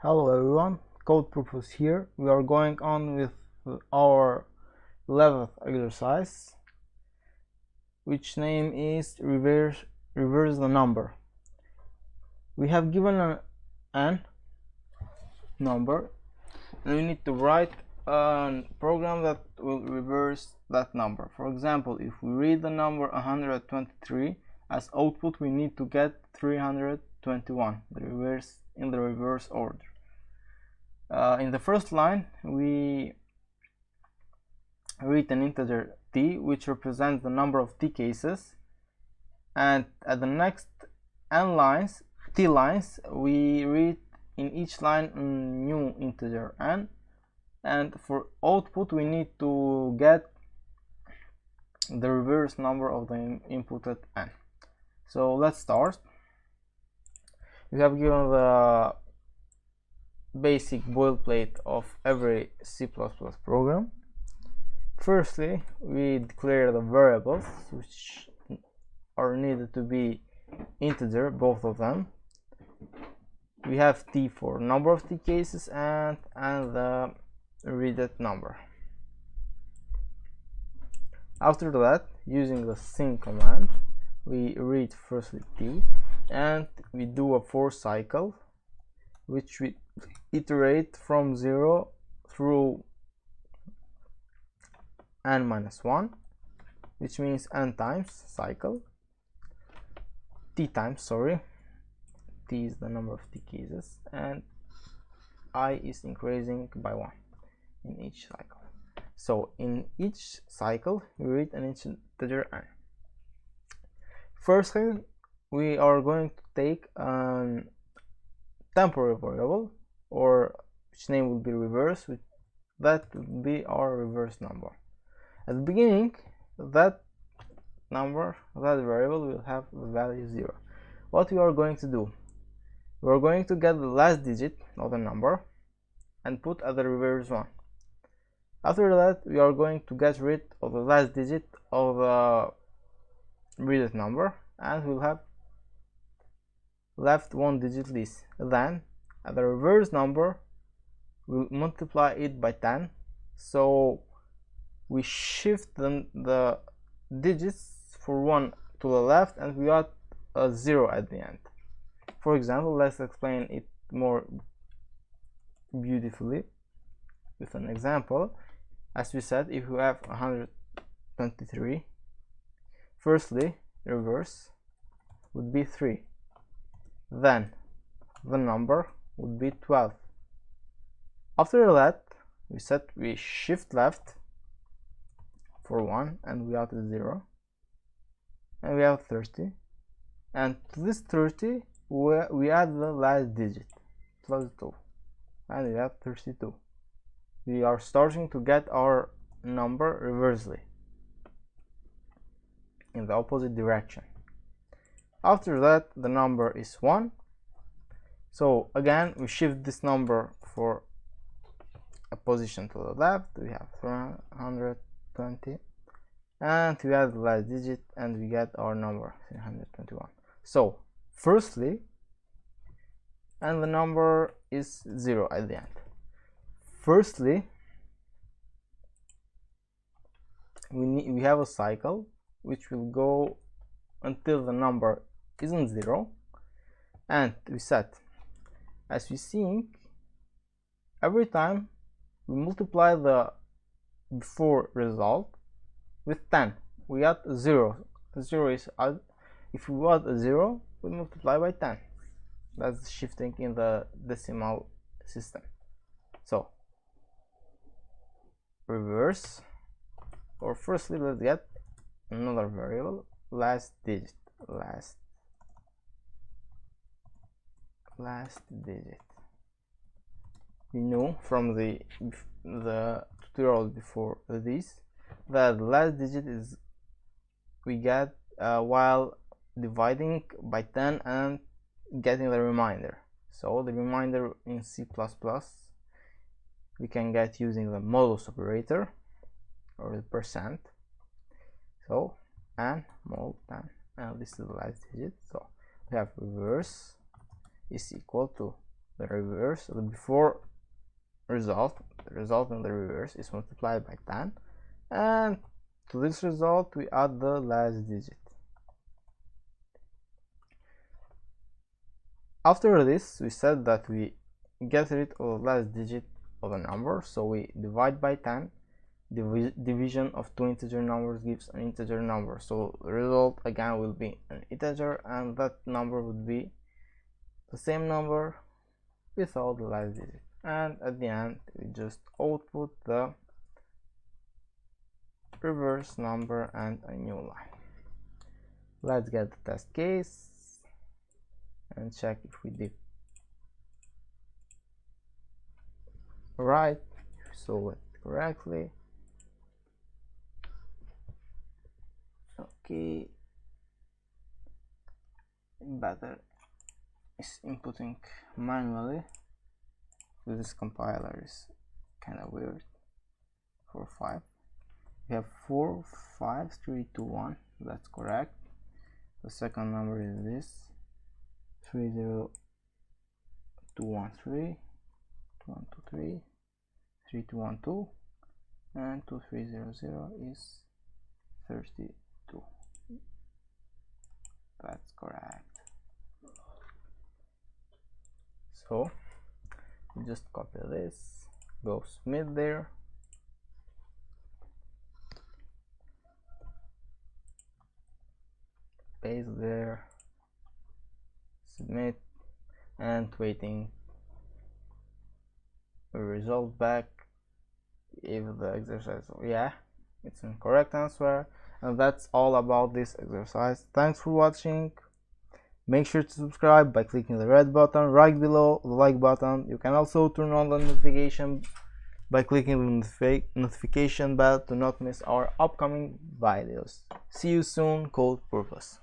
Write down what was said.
Hello everyone, CodeChef here. We are going on with our 11th exercise, which name is reverse the number. We have given an number and we need to write a program that will reverse that number. For example, if we read the number 123 as output, we need to get 321 in the reverse order. In the first line, we read an integer t, which represents the number of t cases, and at the next t lines, we read in each line a new integer n, and for output we need to get the reverse number of the inputted n. So let's start. We have given the basic boilerplate of every C++ program. Firstly, we declare the variables, which are needed to be integer, both of them. We have t for number of t cases and the readed number. After that, using the sync command, we read firstly t and we do a for cycle, which we iterate from 0 through n-1, which means n times cycle, t is the number of t cases, and I is increasing by 1 in each cycle. So in each cycle we read an integer n. Firstly, we are going to take a temporary variable, or which name will be reverse, that will be our reverse number. At the beginning, that variable will have the value 0. What we are going to do, we are going to get the last digit of the number and put at the reverse 1. After that, we are going to get rid of the last digit of the readed number, and we'll have left one digit less. Then at the reverse number, we'll multiply it by 10, so we shift the digits for one to the left and we got a 0 at the end. For example, let's explain it more beautifully with an example. As we said, if we have 123, firstly reverse would be 3, then the number would be 12. After that, we said we shift left for 1 and we got a 0, and we have 30, and to this 30 we add the last digit plus 2 and we have 32. We are starting to get our number reversely in the opposite direction. After that, the number is 1, so again we shift this number for a position to the left. We have 320 and we add the last digit and we get our number 321. So firstly, and the number is 0 at the end. Firstly, we have a cycle which will go until the number isn't 0, and we set, as we see, every time we multiply the before result with 10. We add a 0. 0 is if we add a 0, we multiply by 10. That's shifting in the decimal system. So reverse, or firstly let's get another variable, last digit. Last digit. We know from the tutorial before this that the last digit is we get while dividing by 10 and getting the remainder. So the remainder in C++ we can get using the modulus operator or the percent. So and mod 10, and this is the last digit. So we have reverse is equal to the reverse, the before result, the result in the reverse is multiplied by 10, and to this result we add the last digit. After this, we said that we get rid of the last digit of a number, so we divide by 10. Division of two integer numbers gives an integer number, so the result again will be an integer, and that number would be the same number without the last digit. And at the end we just output the reverse number and a new line. Let's get the test case and check if we did right, if we saw it correctly. Okay, better is inputting manually. This compiler is kind of weird. 4 5, we have 4 5 3 2 1, that's correct. The second number is this 3 0 2 1 3 2 1 2 3 3 2 1 2, and 2 3 0 0 is 32. That's correct. So we just copy this, go submit there, paste there, submit, and waiting a result back if the exercise, yeah, it's an correct answer. And that's all about this exercise. Thanks for watching. Make sure to subscribe by clicking the red button right below the like button. You can also turn on the notification by clicking the notification bell to not miss our upcoming videos. See you soon, Code Purpose.